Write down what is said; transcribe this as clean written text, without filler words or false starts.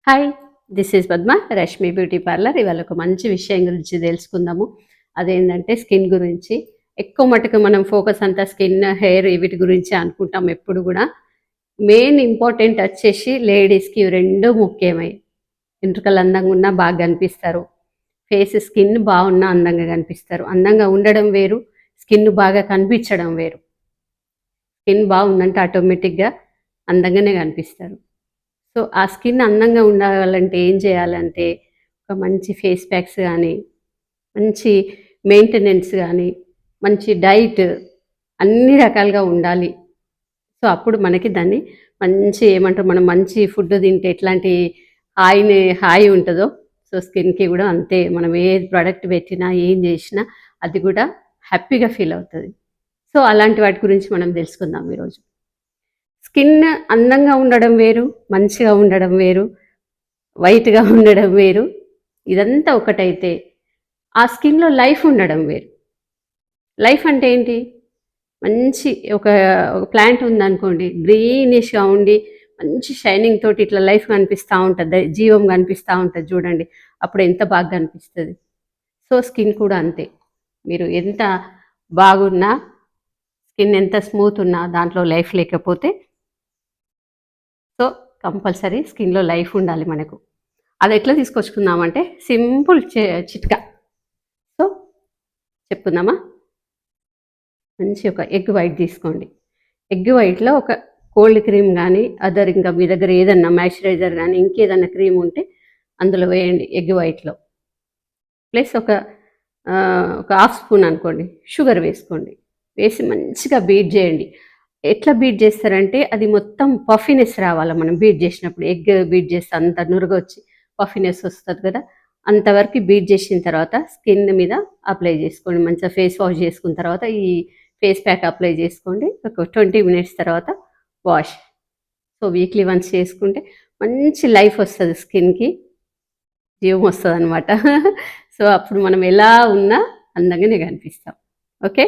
Hi, this is Padma, Rashmi beauty parlour. ఇవాళ ఒక మంచి విషయం గురించి తెలుసుకుందాము. అదేంటంటే స్కిన్ గురించి. ఎక్కువ మటుకు మనం ఫోకస్ అంతా స్కిన్, హెయిర్ వీటి గురించి అనుకుంటాం ఎప్పుడు కూడా. మెయిన్ ఇంపార్టెంట్ వచ్చేసి లేడీస్కి ఇవి రెండు ముఖ్యమై. వెంట్రుకలు అందంగా ఉన్నా బాగా కనిపిస్తారు, ఫేస్ స్కిన్ బాగున్నా అందంగా కనిపిస్తారు. అందంగా ఉండడం వేరు, స్కిన్ బాగా కనిపించడం వేరు. స్కిన్ బాగుందంటే ఆటోమేటిక్గా అందంగానే కనిపిస్తారు. సో ఆ స్కిన్ అందంగా ఉండాలంటే ఏం చేయాలంటే ఒక మంచి ఫేస్ ప్యాక్స్ కానీ, మంచి మెయింటెనెన్స్ కానీ, మంచి డైట్ అన్ని రకాలుగా ఉండాలి. సో అప్పుడు మనకి దాన్ని మంచి ఏమంటారు, మనం మంచి ఫుడ్ తింటే ఎట్లాంటి హాయి ఉంటుందో, సో స్కిన్కి కూడా అంతే. మనం ఏ ప్రోడక్ట్ పెట్టినా ఏం చేసినా అది కూడా హ్యాపీగా ఫీల్ అవుతుంది. సో అలాంటి వాటి గురించి మనం తెలుసుకుందాం ఈరోజు. స్కిన్ అందంగా ఉండడం వేరు, మంచిగా ఉండడం వేరు, వైట్గా ఉండడం వేరు. ఇదంతా ఒకటైతే ఆ స్కిన్లో లైఫ్ ఉండడం వేరు. లైఫ్ అంటే ఏంటి? మంచి ఒక ప్లాంట్ ఉందనుకోండి, గ్రీనిష్గా ఉండి మంచి షైనింగ్ తోటి ఇట్లా లైఫ్ కనిపిస్తూ ఉంటుంది, జీవం కనిపిస్తూ ఉంటుంది చూడండి, అప్పుడు ఎంత బాగా కనిపిస్తుంది. సో స్కిన్ కూడా అంతే. మీరు ఎంత బాగున్నా, స్కిన్ ఎంత స్మూత్ ఉన్నా దాంట్లో లైఫ్ లేకపోతే, సో కంపల్సరీ స్కిన్లో లైఫ్ ఉండాలి మనకు. అది ఎట్లా తీసుకొచ్చుకుందామంటే సింపుల్ చిట్కా. సో చెప్పుకుందామా? మంచి ఒక ఎగ్ వైట్ తీసుకోండి. ఎగ్ వైట్లో ఒక కోల్డ్ క్రీమ్ కానీ, అదర్ ఇంకా మీ దగ్గర ఏదన్నా మాయిశ్చరైజర్ కానీ ఇంకేదన్నా క్రీమ్ ఉంటే అందులో వేయండి ఎగ్ వైట్లో. ప్లస్ ఒక హాఫ్ స్పూన్ అనుకోండి షుగర్ వేసుకోండి. వేసి మంచిగా బీట్ చేయండి. ఎట్లా బీట్ చేస్తారంటే అది మొత్తం పఫీనెస్ రావాలి. మనం బీట్ చేసినప్పుడు ఎగ్ బీట్ చేస్తే అంత నురుగొచ్చి పఫీనెస్ వస్తుంది కదా, అంతవరకు బీట్ చేసిన తర్వాత స్కిన్ మీద అప్లై చేసుకోండి. మంచిగా ఫేస్ వాష్ చేసుకున్న తర్వాత ఈ ఫేస్ ప్యాక్ అప్లై చేసుకోండి. ఒక 20 మినిట్స్ తర్వాత వాష్. సో వీక్లీ వన్స్ చేసుకుంటే మంచి లైఫ్ వస్తుంది, స్కిన్కి జీవం వస్తుంది అనమాట. సో అప్పుడు మనం ఎలా ఉన్నా అందంగానే కనిపిస్తాం. ఓకే.